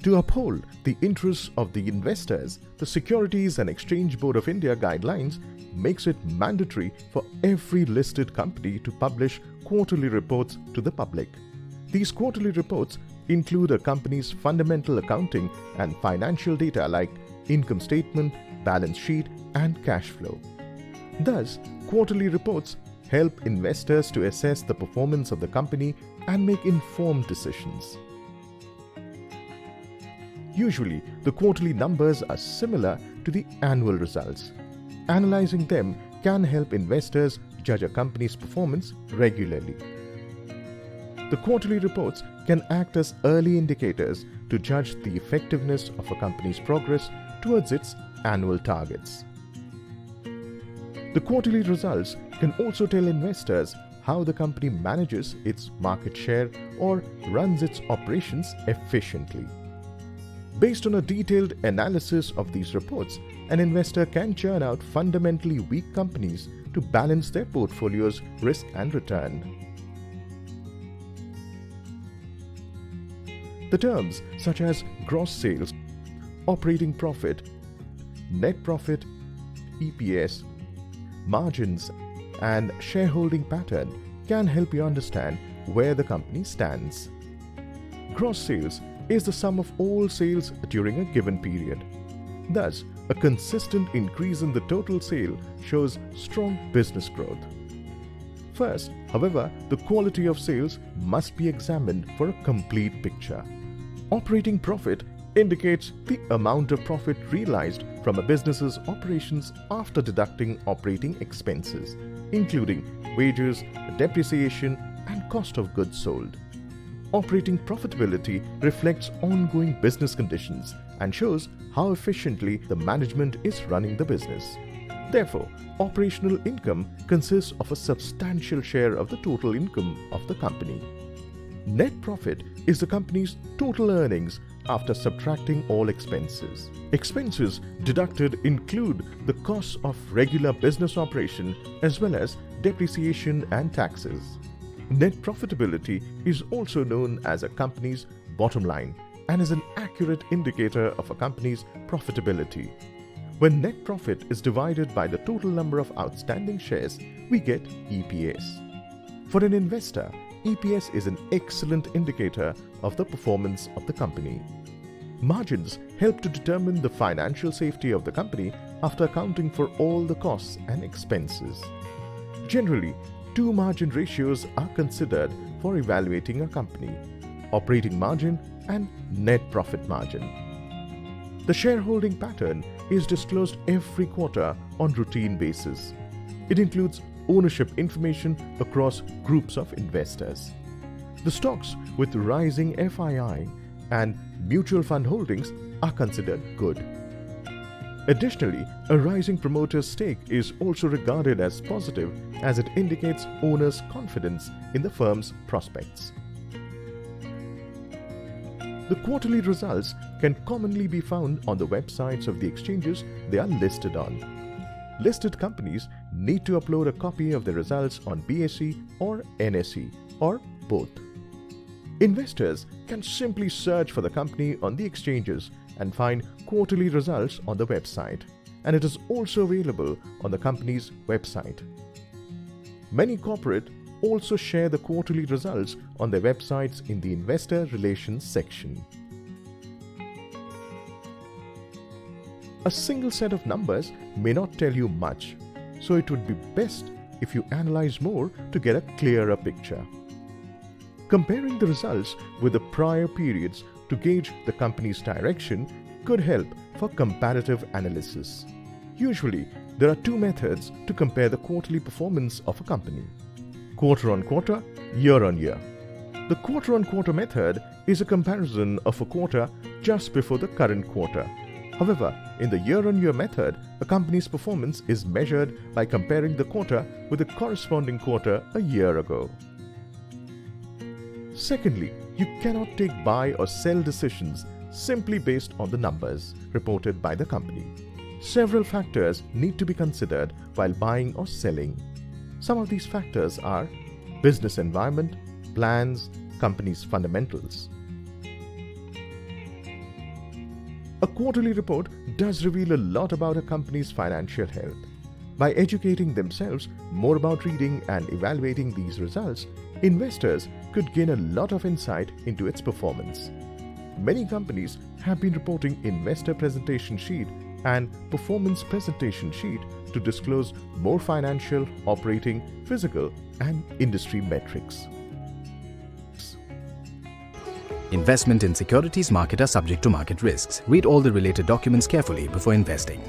To uphold the interests of the investors, the Securities and Exchange Board of India guidelines makes it mandatory for every listed company to publish quarterly reports to the public. These quarterly reports include a company's fundamental accounting and financial data like income statement, balance sheet, and cash flow. Thus, quarterly reports help investors to assess the performance of the company and make informed decisions. Usually, the quarterly numbers are similar to the annual results. Analyzing them can help investors judge a company's performance regularly. The quarterly reports can act as early indicators to judge the effectiveness of a company's progress towards its annual targets. The quarterly results can also tell investors how the company manages its market share or runs its operations efficiently. Based on a detailed analysis of these reports, an investor can churn out fundamentally weak companies to balance their portfolio's risk and return. The terms such as gross sales, operating profit, net profit, EPS, margins, and shareholding pattern can help you understand where the company stands. Gross sales is the sum of all sales during a given period. Thus, a consistent increase in the total sale shows strong business growth. First, however, the quality of sales must be examined for a complete picture. Operating profit indicates the amount of profit realized from a business's operations after deducting operating expenses, including wages, depreciation, and cost of goods sold. Operating profitability reflects ongoing business conditions and shows how efficiently the management is running the business. Therefore, operational income consists of a substantial share of the total income of the company. Net profit is the company's total earnings after subtracting all expenses. Expenses deducted include the costs of regular business operation as well as depreciation and taxes. Net profitability is also known as a company's bottom line and is an accurate indicator of a company's profitability. When net profit is divided by the total number of outstanding shares, we get EPS. For an investor, EPS is an excellent indicator of the performance of the company. Margins help to determine the financial safety of the company after accounting for all the costs and expenses. Generally, two margin ratios are considered for evaluating a company: operating margin and net profit margin. The shareholding pattern is disclosed every quarter on routine basis. It includes ownership information across groups of investors. The stocks with rising FII and mutual fund holdings are considered good. Additionally, a rising promoter's stake is also regarded as positive as it indicates owners' confidence in the firm's prospects. The quarterly results can commonly be found on the websites of the exchanges they are listed on. Listed companies need to upload a copy of the results on BSE or NSE or both. Investors can simply search for the company on the exchanges and find quarterly results on the website, and it is also available on the company's website. Many corporate also share the quarterly results on their websites in the investor relations section. A single set of numbers may not tell you much, so it would be best if you analyze more to get a clearer picture. Comparing the results with the prior periods to gauge the company's direction could help for comparative analysis. Usually, there are two methods to compare the quarterly performance of a company: quarter-on-quarter, year-on-year. The quarter-on-quarter method is a comparison of a quarter just before the current quarter. However, in the year-on-year method, a company's performance is measured by comparing the quarter with the corresponding quarter a year ago. Secondly, you cannot take buy or sell decisions simply based on the numbers reported by the company. Several factors need to be considered while buying or selling. Some of these factors are business environment, plans, company's fundamentals. A quarterly report does reveal a lot about a company's financial health. By educating themselves more about reading and evaluating these results, investors could gain a lot of insight into its performance. Many companies have been reporting investor presentation sheet and performance presentation sheet to disclose more financial, operating, physical, and industry metrics. Investment in securities market are subject to market risks. Read all the related documents carefully before investing.